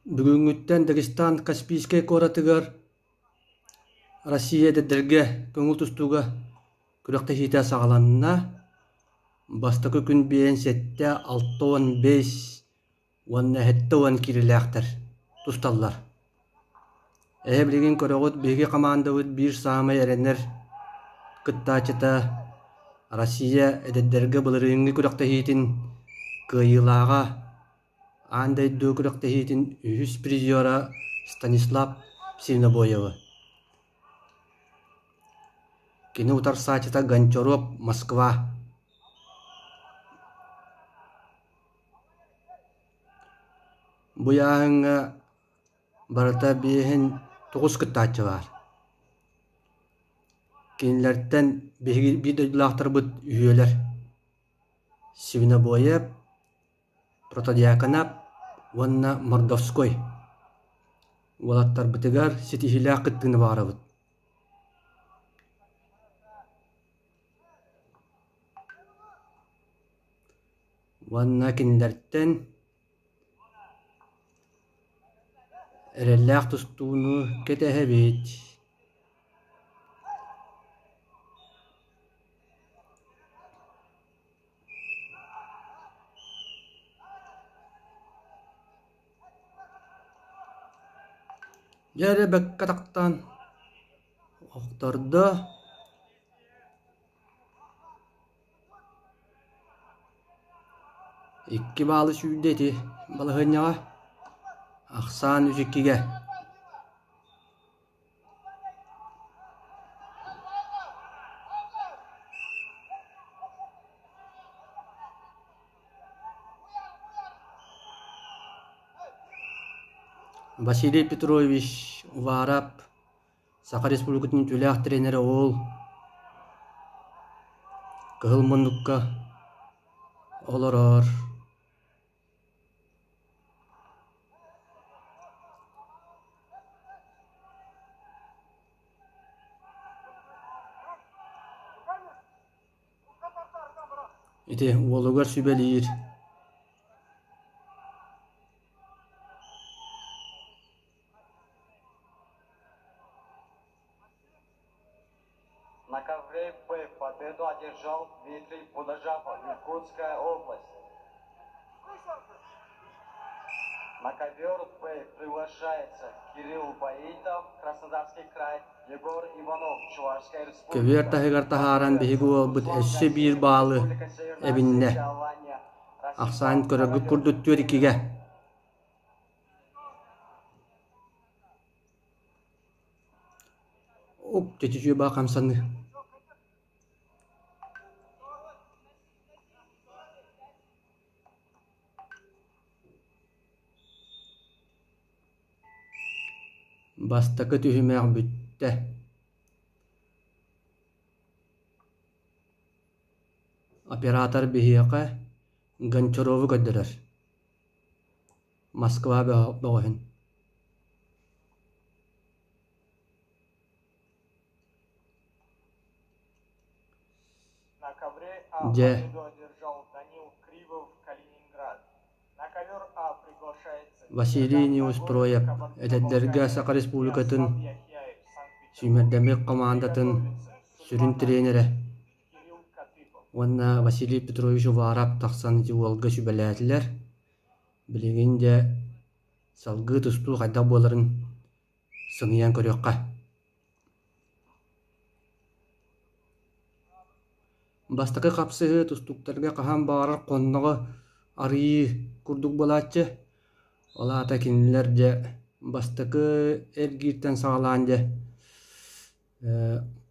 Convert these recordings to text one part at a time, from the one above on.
Бүгүнгүттен Дагестан Каспийский коратыгар Россия дедерге көңүл тустуга күрөктө хите сагаланна бастакы күн биен сетте 6-15 уанна хеттуан кирилэхтер тусталлар. Билигин көрөгөт биги командабыт бир самай эренер кыттачыта Россия дедерге былырыыңгы күрөктө хитин кыйылаага андай дөкүрөктө хитин үс призера Станислав Синобоева. Кини утар сачыта Гончаров, Москва. Буяңга барата биһин 9 кыттачы бар. Кинилерден bir дөйлактар бут үйөлөр. Синобоев, Протодиаконов, Ванна Мордовской. Улаттар бытыгар сетихилак кыттыны барабыт. Ванна кинилерден эреллак тустууну кетехебит. Järä bekkataqtan oqtarda ikki balı süydeti balahınyağa Aksan üzükkiге. Василий Петрович Уварап, Саха Республикатын түләк тренері ол. Кығылмындыққа оларар. Ити олугар sübeliyir. На ковре П победу одержал Дмитрий Будажапов, Иркутская область. На ковер П приглашается Кирилл Баитов, Краснодарский край, Егор Иванов, Чувашская республика. Көвер тахыгар тахаран биһиги олбут эссе бир баалы эбинне. Аксан көрөгү курдуттур икиге. Оп, течү ба камсаны. Бастакы түһүмәк бүтте. Оператор биһиэкэ Гончарову көддөрөр. Москва бөгөһүн. На ковре А Где? победу одержал Данил Кривов, Калининград. На ковер А приглашается Василий Неустроев, эдерге Саха Республикатын сүймердемек командатын сүрүн тренері. Онна Василий Петрович Уварап тақсан жуалга сүбеләтілер. Білігінде салғы тұсту қайда боларын сыңиян көріққа. Бастақы қапсығы тұстуқтарға қахан бағарар қоннығы арıyı курдук болатчы. Ола ата кинилерде бастакы эргиртен сагаланде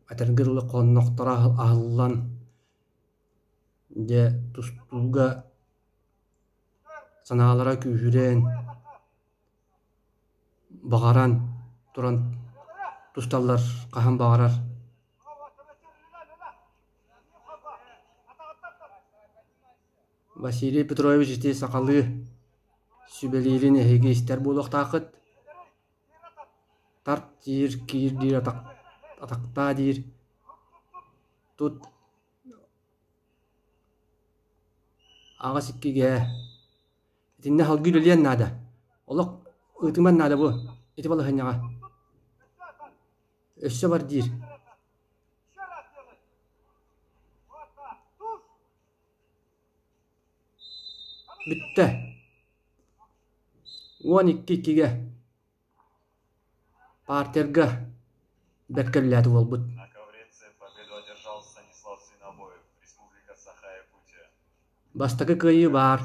атергырлы конноктора ахыллан де тустуга санаалара күйүрен багаран туран тусталлар кахан багарар. Василий Петрович ити сакалы sübelirин эһиги истер буолуохтаахыт. Тарт дир, киир дир, атакта дир. Тут ага сиккиге. Тинне халгы үлелен нада. Олок ытыман надо бу. Ити балы ханьяға. Өссө бар дир. Бітті. 12-2-ге. Партерга. Бәткәлләді ол бұд. На ковреце победу одержал Станислав Свинобоев, Республика Саха-Якутия. Бастакы кыйы бар.